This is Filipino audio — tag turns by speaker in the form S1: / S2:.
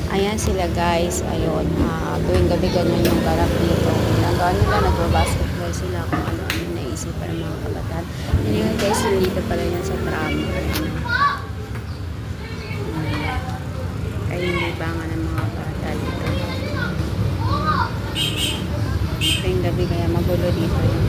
S1: Ayan sila guys. Ayun. Tuwing gabi ganyan yung ganap dito. Ginagawa nila, nagbabasketball sila kung ano-ano naisipan ng mga kabataan. Anyway guys, nandito pala yan sa drama. Ay, libangan ng mga bata dito. Tuwing gabi kaya magulo dito yung